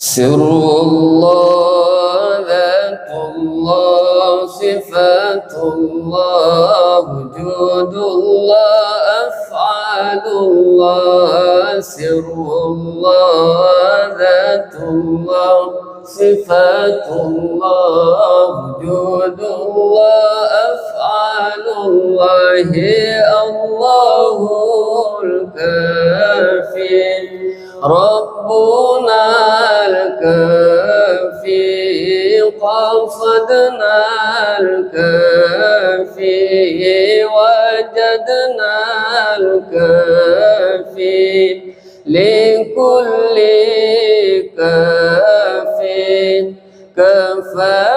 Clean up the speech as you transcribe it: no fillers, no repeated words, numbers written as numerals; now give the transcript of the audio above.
سر الله، ذات الله، صفات الله، وجود الله، أفعال الله. سر الله، ذات الله، صفات الله، وجود الله، أفعال الله. الله الكافي، ربنا الكافي، قصدنا الكافي، وجدنا الكافي، لكل كافي كفى